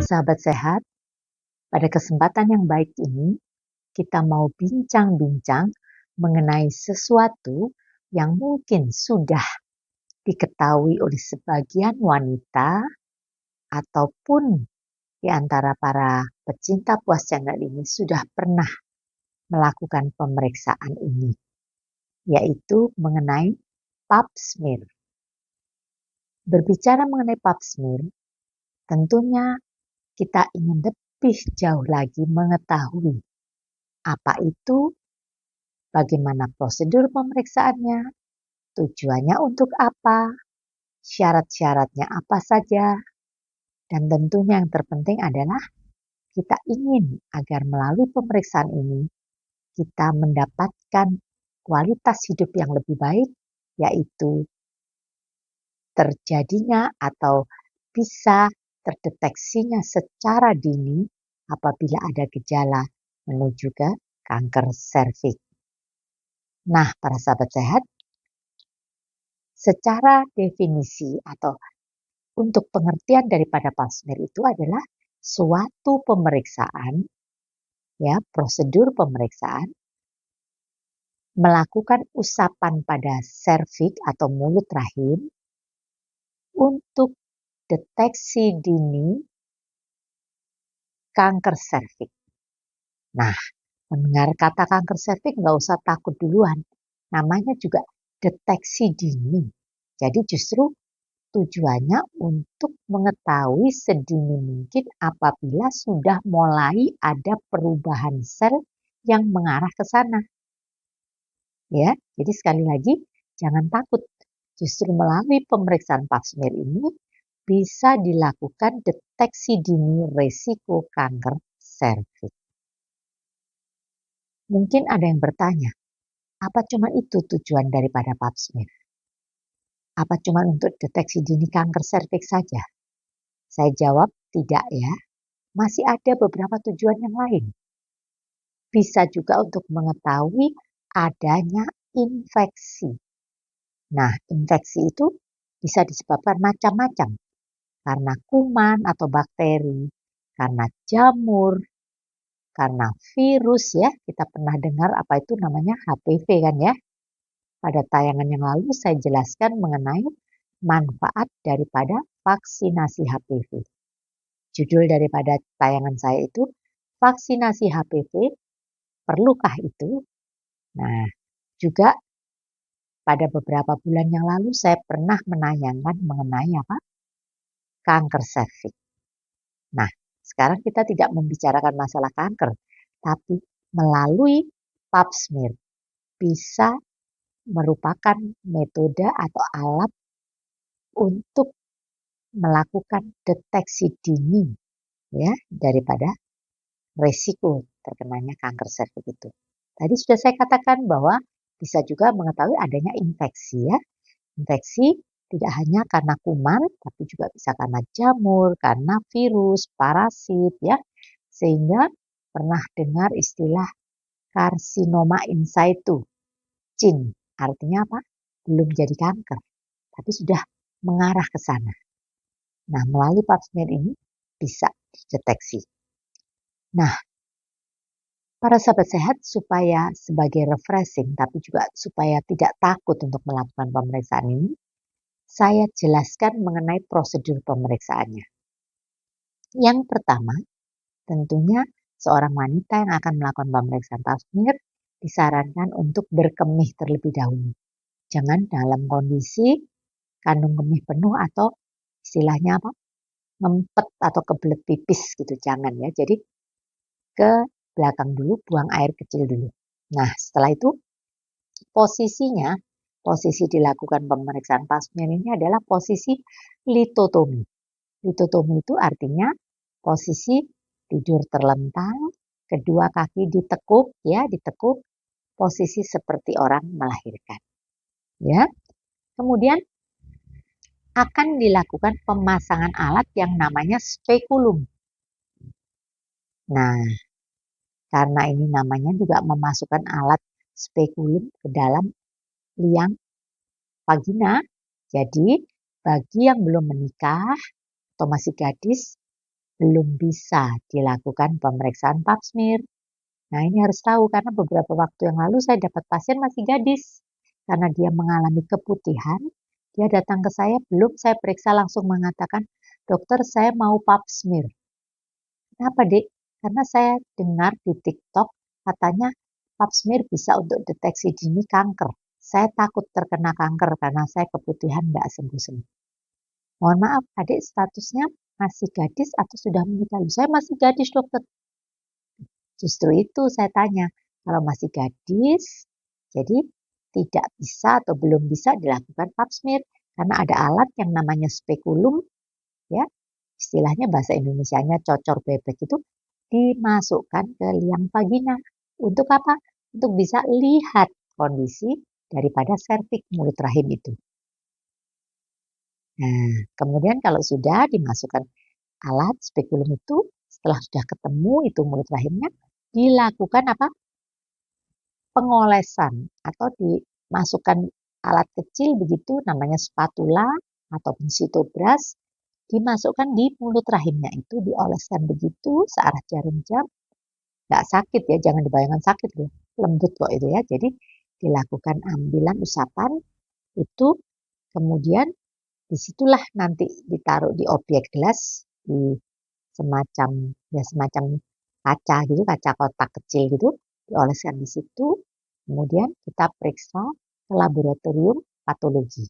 Sahabat sehat, pada kesempatan yang baik ini, kita mau bincang-bincang mengenai sesuatu yang mungkin sudah diketahui oleh sebagian wanita ataupun di antara para pecinta puas channel ini sudah pernah melakukan pemeriksaan ini, yaitu mengenai pap smear. Berbicara mengenai pap smear, tentunya kita ingin lebih jauh lagi mengetahui apa itu, bagaimana prosedur pemeriksaannya, tujuannya untuk apa, syarat-syaratnya apa saja, dan tentunya yang terpenting adalah kita ingin agar melalui pemeriksaan ini kita mendapatkan kualitas hidup yang lebih baik, yaitu terjadinya atau bisa terdeteksinya secara dini apabila ada gejala menuju ke kanker serviks. Nah, para sahabat sehat, secara definisi atau untuk pengertian daripada pap smear itu adalah suatu pemeriksaan, ya, prosedur pemeriksaan melakukan usapan pada serviks atau mulut rahim untuk deteksi dini kanker serviks. Nah, mendengar kata kanker serviks nggak usah takut duluan. Namanya juga deteksi dini. Jadi justru tujuannya untuk mengetahui sedini mungkin apabila sudah mulai ada perubahan sel yang mengarah ke sana. Ya, jadi sekali lagi jangan takut. Justru melalui pemeriksaan pap smear ini bisa dilakukan deteksi dini risiko kanker serviks. Mungkin ada yang bertanya, apa cuma itu tujuan daripada pap smear? Apa cuma untuk deteksi dini kanker serviks saja? Saya jawab tidak ya, masih ada beberapa tujuan yang lain. Bisa juga untuk mengetahui adanya infeksi. Nah, infeksi itu bisa disebabkan macam-macam. Karena kuman atau bakteri, karena jamur, karena virus ya. Kita pernah dengar apa itu namanya HPV kan ya. Pada tayangan yang lalu saya jelaskan mengenai manfaat daripada vaksinasi HPV. Judul daripada tayangan saya itu, vaksinasi HPV, perlukah itu? Nah, juga pada beberapa bulan yang lalu saya pernah menayangkan mengenai apa? Kanker serviks. Nah, sekarang kita tidak membicarakan masalah kanker, tapi melalui pap smear bisa merupakan metode atau alat untuk melakukan deteksi dini ya daripada resiko terkenanya kanker serviks itu. Tadi sudah saya katakan bahwa bisa juga mengetahui adanya infeksi ya. Infeksi tidak hanya karena kuman, tapi juga bisa karena jamur, karena virus, parasit ya. Sehingga pernah dengar istilah karsinoma in situ. CIN, artinya apa? Belum jadi kanker, tapi sudah mengarah ke sana. Nah, melalui pap smear ini bisa dideteksi. Nah, para sahabat sehat supaya sebagai refreshing tapi juga supaya tidak takut untuk melakukan pemeriksaan ini, saya jelaskan mengenai prosedur pemeriksaannya. Yang pertama, tentunya seorang wanita yang akan melakukan pemeriksaan pap smear disarankan untuk berkemih terlebih dahulu. Jangan dalam kondisi kandung kemih penuh atau istilahnya apa? Ngempet atau kebelet pipis gitu, jangan ya. Jadi ke belakang dulu, buang air kecil dulu. Nah, setelah itu posisi dilakukan pemeriksaan pap smear ini adalah posisi litotomi. Litotomi itu artinya posisi tidur terlentang, kedua kaki ditekuk ya, ditekuk, posisi seperti orang melahirkan. Ya. Kemudian akan dilakukan pemasangan alat yang namanya spekulum. Nah, karena ini namanya juga memasukkan alat spekulum ke dalam liang vagina. Jadi, bagi yang belum menikah atau masih gadis, belum bisa dilakukan pemeriksaan pap smear. Nah, ini harus tahu karena beberapa waktu yang lalu saya dapat pasien masih gadis. Karena dia mengalami keputihan, dia datang ke saya, belum saya periksa langsung mengatakan, "Dokter, saya mau pap smear." Kenapa, Dek? Karena saya dengar di TikTok katanya pap smear bisa untuk deteksi dini kanker. Saya takut terkena kanker karena saya keputihan nggak sembuh-sembuh. Mohon maaf, adik statusnya masih gadis atau sudah menikah? Saya masih gadis, dokter. Justru itu saya tanya, kalau masih gadis, jadi tidak bisa atau belum bisa dilakukan pap smear karena ada alat yang namanya spekulum, ya, istilahnya bahasa Indonesianya cocor bebek itu dimasukkan ke liang vagina. Untuk apa? Untuk bisa lihat kondisi daripada serviks mulut rahim itu. Nah, kemudian kalau sudah dimasukkan alat spekulum itu, setelah sudah ketemu itu mulut rahimnya, dilakukan apa? Pengolesan atau dimasukkan alat kecil begitu namanya spatula ataupun sitobras dimasukkan di mulut rahimnya itu dioleskan begitu searah jarum jam. Nggak sakit ya, jangan dibayangkan sakit loh, lembut kok itu ya. Jadi dilakukan ambilan usapan itu, kemudian disitulah nanti ditaruh di objek gelas di semacam kaca gitu, kaca kotak kecil gitu, dioleskan di situ. Kemudian kita periksa ke laboratorium patologi,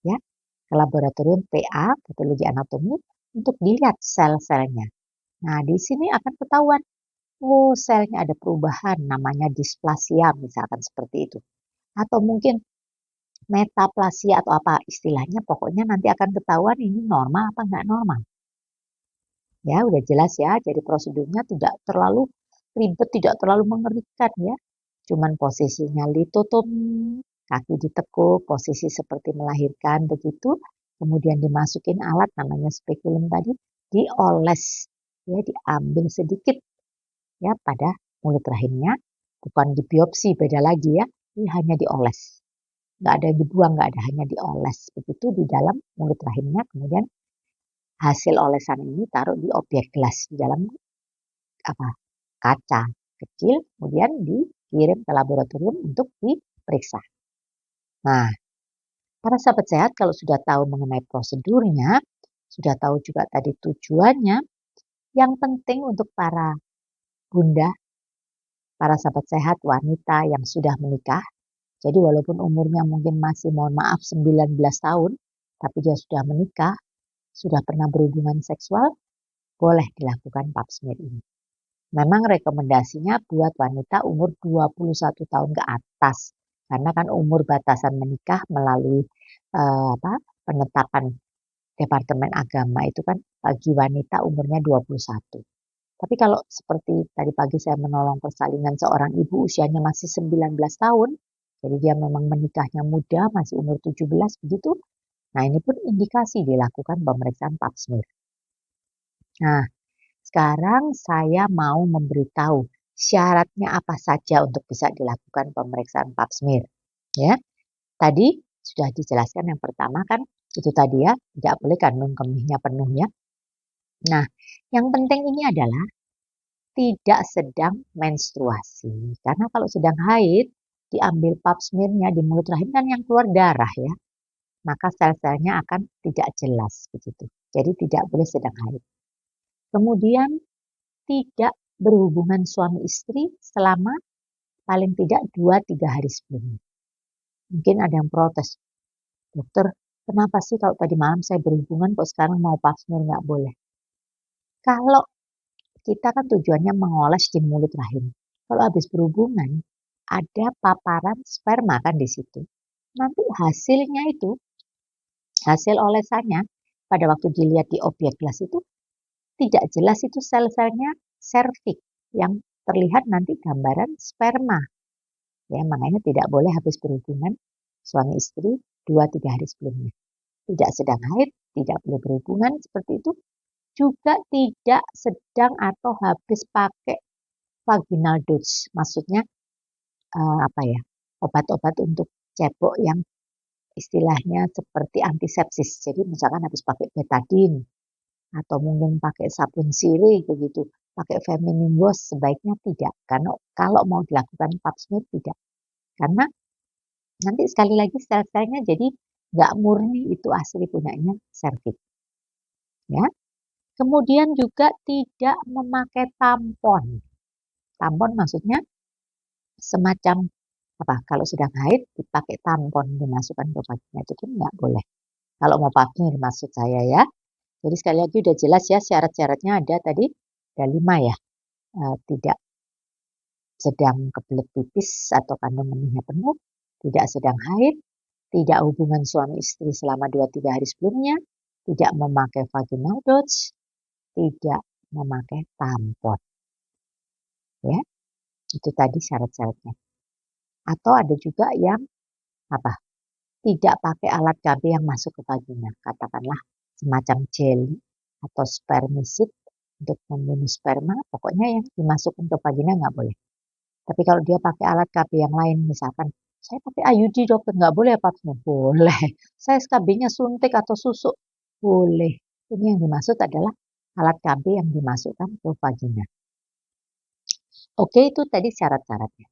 ya, ke laboratorium PA, patologi anatomi, untuk dilihat sel-selnya. Nah, di sini akan ketahuan, oh selnya ada perubahan, namanya displasia misalkan seperti itu. Atau mungkin metaplasia atau apa istilahnya, pokoknya nanti akan ketahuan ini normal apa enggak normal. Ya, udah jelas ya. Jadi prosedurnya tidak terlalu ribet, tidak terlalu mengerikan ya. Cuman posisinya litotomi, kaki ditekuk, posisi seperti melahirkan begitu. Kemudian dimasukin alat namanya spekulum tadi, dioles ya, diambil sedikit ya pada mulut rahimnya, bukan dibiopsi, beda lagi ya. Ini hanya dioles. Nggak ada dibuang, nggak ada, hanya dioles begitu di dalam mulut rahimnya. Kemudian hasil olesan ini taruh di objek gelas di dalam apa kaca kecil, kemudian dikirim ke laboratorium untuk diperiksa. Nah, para sahabat sehat kalau sudah tahu mengenai prosedurnya, sudah tahu juga tadi tujuannya, yang penting untuk para bunda, para sahabat sehat wanita yang sudah menikah, jadi walaupun umurnya mungkin masih mohon maaf 19 tahun, tapi dia sudah menikah, sudah pernah berhubungan seksual, boleh dilakukan pap smear ini. Memang rekomendasinya buat wanita umur 21 tahun ke atas. Karena kan umur batasan menikah melalui penetapan Departemen Agama itu kan bagi wanita umurnya 21. Tapi kalau seperti tadi pagi saya menolong persalinan seorang ibu usianya masih 19 tahun, jadi dia memang menikahnya muda, masih umur 17 begitu. Nah, ini pun indikasi dilakukan pemeriksaan pap smear. Nah, sekarang saya mau memberitahu syaratnya apa saja untuk bisa dilakukan pemeriksaan pap smear. Ya, tadi sudah dijelaskan yang pertama kan itu tadi ya, tidak boleh kandung kemihnya penuh ya. Nah, yang penting ini adalah tidak sedang menstruasi. Karena kalau sedang haid, diambil pap smearnya di mulut rahim kan yang keluar darah ya. Maka sel-selnya akan tidak jelas begitu. Jadi tidak boleh sedang haid. Kemudian tidak berhubungan suami istri selama paling tidak 2-3 hari sebelumnya. Mungkin ada yang protes, dokter, kenapa sih kalau tadi malam saya berhubungan kok sekarang mau pap smear nggak boleh? Kalau kita kan tujuannya mengoles di mulut rahim. Kalau habis berhubungan, ada paparan sperma kan di situ. Nanti hasilnya itu, hasil olesannya pada waktu dilihat di objek gelas itu tidak jelas itu sel-selnya serviks yang terlihat nanti gambaran sperma. Ya, makanya tidak boleh habis berhubungan suami istri 2-3 hari sebelumnya. Tidak sedang haid, tidak boleh berhubungan seperti itu. Juga tidak sedang atau habis pakai vaginal dose, maksudnya obat-obat untuk cebok yang istilahnya seperti antisepsis. Jadi misalkan habis pakai betadine atau mungkin pakai sabun sirih begitu, pakai feminine wash sebaiknya tidak. Karena kalau mau dilakukan pap smear tidak. Karena nanti sekali lagi sel-selnya jadi nggak murni itu asli punyanya serviks. Ya. Kemudian juga tidak memakai tampon. Tampon maksudnya semacam apa? Kalau sedang haid dipakai tampon dimasukkan ke vagina itu kan nggak boleh. Kalau mau pap smear maksud saya ya. Jadi sekali lagi udah jelas ya syarat-syaratnya ada tadi ada 5 ya. Tidak sedang kebelet pipis atau kandung kemihnya penuh, tidak sedang haid, tidak hubungan suami istri selama 2-3 hari sebelumnya, tidak memakai vaginal douche, tidak memakai tampon. Ya, itu tadi syarat-syaratnya. Atau ada juga yang apa? Tidak pakai alat KB yang masuk ke vagina, katakanlah semacam jelly atau spermicide untuk membunuh sperma, pokoknya yang dimasukkan ke vagina nggak boleh. Tapi kalau dia pakai alat KB yang lain, misalkan saya pakai IUD dokter, nggak boleh apa? Boleh. Saya SKB-nya suntik atau susuk, boleh. Ini yang dimaksud adalah alat KB yang dimasukkan ke vagina. Oke, itu tadi syarat-syaratnya.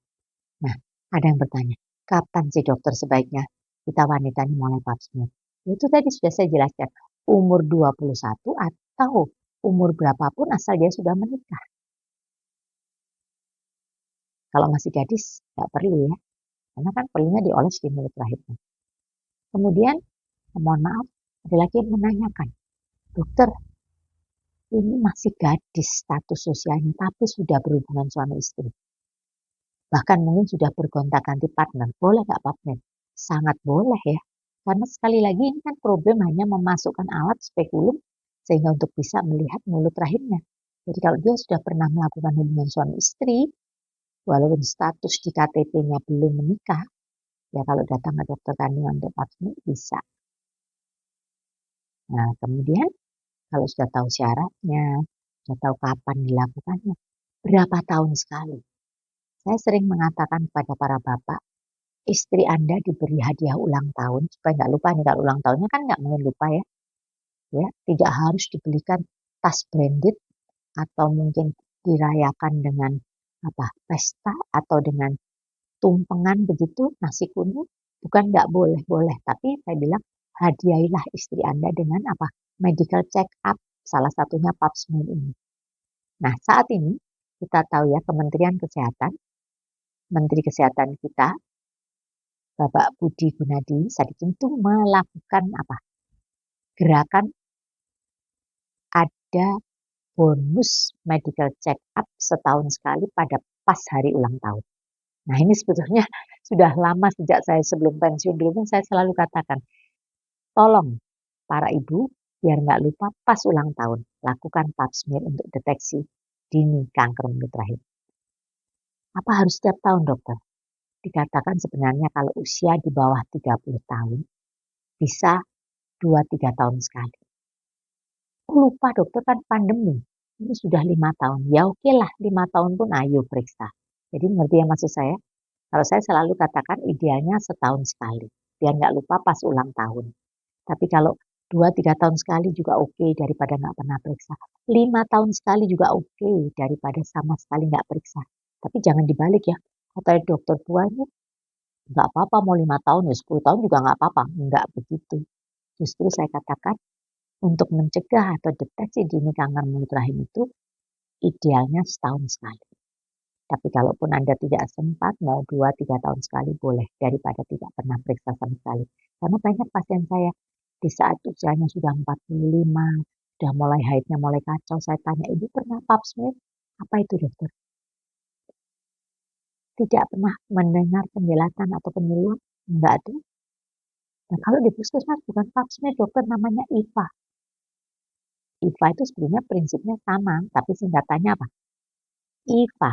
Nah, ada yang bertanya, kapan sih dokter sebaiknya kita wanita ini mulai pap smear? Itu tadi sudah saya jelaskan, umur 21 atau umur berapapun asal dia sudah menikah. Kalau masih gadis, nggak perlu ya. Karena kan perlunya dioles di mulut rahimnya. Kemudian, mohon maaf, ada lagi yang menanyakan, dokter, ini masih gadis status sosialnya, tapi sudah berhubungan suami istri. Bahkan mungkin sudah bergonta-ganti partner, boleh nggak pap smear? Sangat boleh ya. Karena sekali lagi ini kan problem hanya memasukkan alat spekulum sehingga untuk bisa melihat mulut rahimnya. Jadi kalau dia sudah pernah melakukan hubungan suami istri, walaupun status di KTP-nya belum menikah, ya kalau datang ke dokter kandungan untuk pap smear bisa. Nah, kemudian kalau sudah tahu syaratnya, sudah tahu kapan dilakukannya, berapa tahun sekali. Saya sering mengatakan kepada para bapak, istri Anda diberi hadiah ulang tahun, supaya nggak lupa nih, kalau ulang tahunnya kan nggak mungkin lupa ya. Ya, tidak harus dibelikan tas branded atau mungkin dirayakan dengan apa pesta atau dengan tumpengan begitu nasi kuning, bukan nggak boleh, boleh. Tapi saya bilang hadiahilah istri Anda dengan apa medical check up, salah satunya pap smear ini. Nah, saat ini kita tahu ya Kementerian Kesehatan, Menteri Kesehatan kita, Bapak Budi Gunadi Sadikin itu melakukan apa? Gerakan ada bonus medical check up setahun sekali pada pas hari ulang tahun. Nah, ini sebetulnya sudah lama sejak saya sebelum pensiun dulu saya selalu katakan, tolong para ibu biar nggak lupa pas ulang tahun lakukan pap smear untuk deteksi dini kanker mulut rahim. Apa harus setiap tahun dokter? Dikatakan sebenarnya kalau usia di bawah 30 tahun bisa 2-3 tahun sekali. Lupa dokter kan pandemi. Ini sudah 5 tahun. Ya oke lah 5 tahun pun ayo periksa. Jadi mengerti ya maksud saya? Kalau saya selalu katakan idealnya setahun sekali. Biar nggak lupa pas ulang tahun. Tapi kalau 2-3 tahun sekali juga oke daripada nggak pernah periksa. 5 tahun sekali juga oke daripada sama sekali nggak periksa. Tapi jangan dibalik ya. Kata dokter tua ini nggak apa-apa mau 5 tahun ya 10 tahun juga nggak apa-apa. Nggak begitu. Justru saya katakan untuk mencegah atau deteksi dini kanker mulut rahim itu idealnya setahun sekali. Tapi kalaupun Anda tidak sempat mau 2-3 tahun sekali boleh daripada tidak pernah periksa sama sekali. Karena banyak pasien saya di saat usianya sudah 45, sudah mulai haidnya mulai kacau, saya tanya, ibu pernah pap smear? Apa itu dokter? Tidak pernah mendengar penjelasan atau penyuluhan? Enggak tuh. Nah kalau di puskesmas bukan pap smear dokter, namanya IVA. IVA itu sebenarnya prinsipnya sama, tapi singkatannya apa? IVA,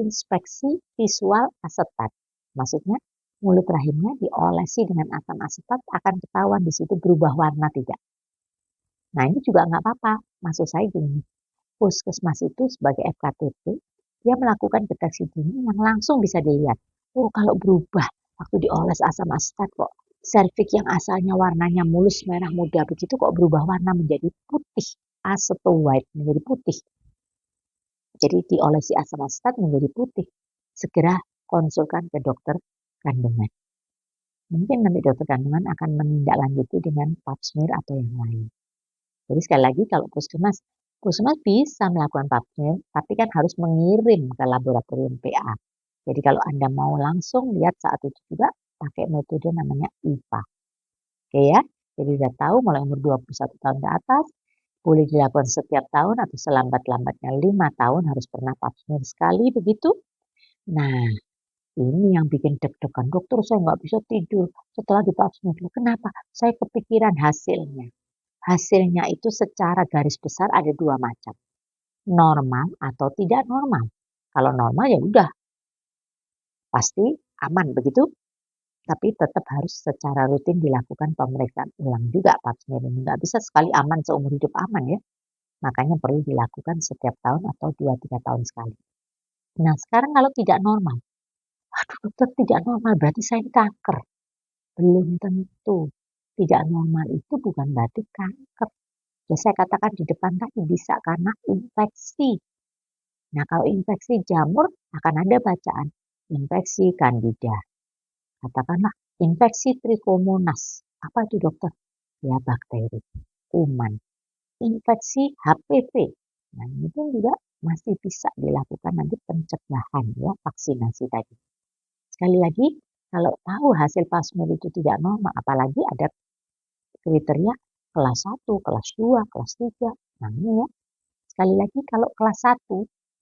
inspeksi visual asetat. Maksudnya mulut rahimnya diolesi dengan asam asetat akan ketahuan di situ berubah warna tidak. Nah ini juga nggak apa-apa. Maksud saya gini, puskesmas itu sebagai FKTP, dia melakukan deteksi dini yang langsung bisa dilihat. Oh kalau berubah waktu dioles asam asetat kok serviks yang asalnya warnanya mulus merah muda begitu kok berubah warna menjadi putih. acetoacetate menjadi putih. Jadi diolesi asam asetat menjadi putih. Segera konsulkan ke dokter kandungan. Mungkin nanti dokter kandungan akan menindaklanjuti dengan pap smear atau yang lain. Jadi sekali lagi kalau puskesmas bisa melakukan pap smear, tapi kan harus mengirim ke laboratorium PA. Jadi kalau Anda mau langsung lihat saat itu juga pakai metode namanya IPA. Oke ya, jadi sudah tahu mulai umur 21 tahun ke atas, boleh dilakukan setiap tahun atau selambat-lambatnya 5 tahun harus pernah pap smear sekali begitu. Nah, ini yang bikin deg-degan, dokter saya nggak bisa tidur setelah di pap smear. Kenapa? Saya kepikiran hasilnya. Hasilnya itu secara garis besar ada 2 macam. Normal atau tidak normal. Kalau normal ya udah, pasti aman begitu. Tapi tetap harus secara rutin dilakukan pemeriksaan ulang juga pap smear ini. Nggak bisa sekali aman seumur hidup aman ya. Makanya perlu dilakukan setiap tahun atau 2-3 tahun sekali. Nah sekarang kalau tidak normal, aduh dokter tidak normal berarti saya kanker. Belum tentu. Tidak normal itu bukan berarti kanker. Ya saya katakan di depan tadi bisa karena infeksi. Nah kalau infeksi jamur akan ada bacaan infeksi candida. Katakanlah infeksi trichomonas. Apa itu dokter? Ya bakteri, kuman. Infeksi HPV. Nah ini pun juga masih bisa dilakukan nanti pencegahan ya vaksinasi tadi. Sekali lagi kalau tahu hasil pap smear itu tidak normal, apalagi ada kriteria kelas 1, kelas 2, kelas 3. Nah ini ya. Sekali lagi kalau kelas 1,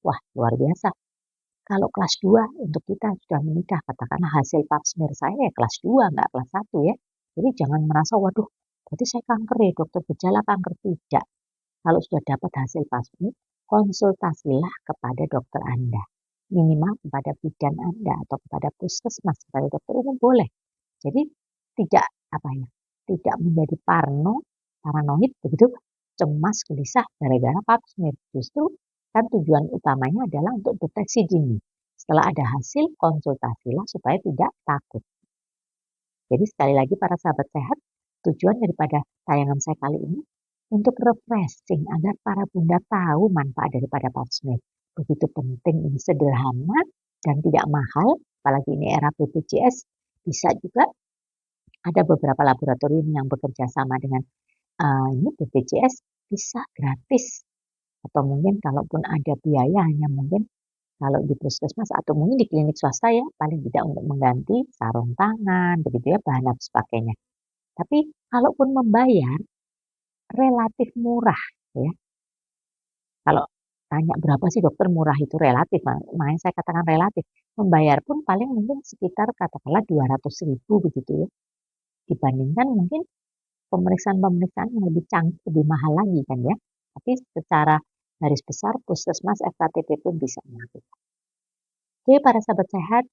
wah luar biasa. Kalau kelas 2 untuk kita sudah menikah, katakanlah hasil pap smear saya ya kelas 2, nggak kelas 1 ya. Jadi jangan merasa, waduh, berarti saya kanker ya dokter, gejala kanker. Tidak. Kalau sudah dapat hasil pap smear, konsultasilah kepada dokter Anda. Minimal kepada bidan Anda atau kepada puskesmas, kepada dokter umum boleh. Jadi tidak tidak menjadi paranoid begitu, cemas, gelisah gara-gara pap smear. Justru kan tujuan utamanya adalah untuk deteksi dini. Setelah ada hasil, konsultasilah supaya tidak takut. Jadi sekali lagi para sahabat sehat, tujuan daripada tayangan saya kali ini untuk refreshing agar para bunda tahu manfaat daripada pap smear. Begitu penting, ini sederhana dan tidak mahal, apalagi ini era BPJS, bisa juga ada beberapa laboratorium yang bekerja sama dengan ini BPJS bisa gratis. Atau mungkin kalaupun ada biaya hanya mungkin kalau di puskesmas atau mungkin di klinik swasta ya paling tidak untuk mengganti sarung tangan begitu ya bahan dan sebagainya. Tapi kalaupun membayar relatif murah ya. Kalau tanya berapa sih dokter murah itu relatif, makanya saya katakan relatif. Membayar pun paling mungkin sekitar katakanlah 200.000 begitu ya. Dibandingkan mungkin pemeriksaan-pemeriksaan yang lebih canggih, lebih mahal lagi kan ya. Tapi secara garis besar puskesmas FKTP pun bisa melakukan. Oke para sahabat sehat,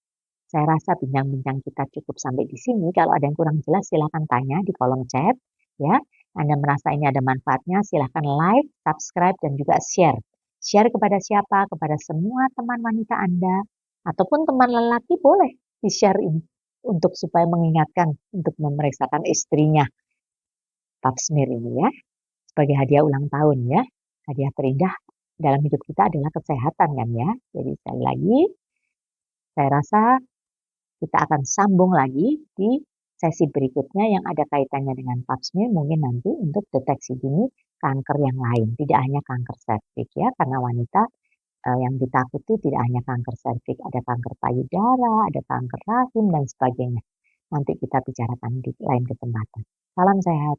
saya rasa bincang-bincang kita cukup sampai di sini. Kalau ada yang kurang jelas silahkan tanya di kolom chat ya. Anda merasa ini ada manfaatnya silahkan like, subscribe dan juga share. Share kepada siapa? Kepada semua teman wanita Anda ataupun teman lelaki boleh di-share ini untuk supaya mengingatkan untuk memeriksakan istrinya pap smear ini ya. Sebagai hadiah ulang tahun ya. Hadiah terindah dalam hidup kita adalah kesehatan kan ya. Jadi sekali lagi saya rasa kita akan sambung lagi di sesi berikutnya yang ada kaitannya dengan pap smear mungkin nanti untuk deteksi dini kanker yang lain. Tidak hanya kanker serviks ya karena wanita yang ditakuti tidak hanya kanker serviks, ada kanker payudara, ada kanker rahim dan sebagainya. Nanti kita bicarakan di lain kesempatan. Salam sehat.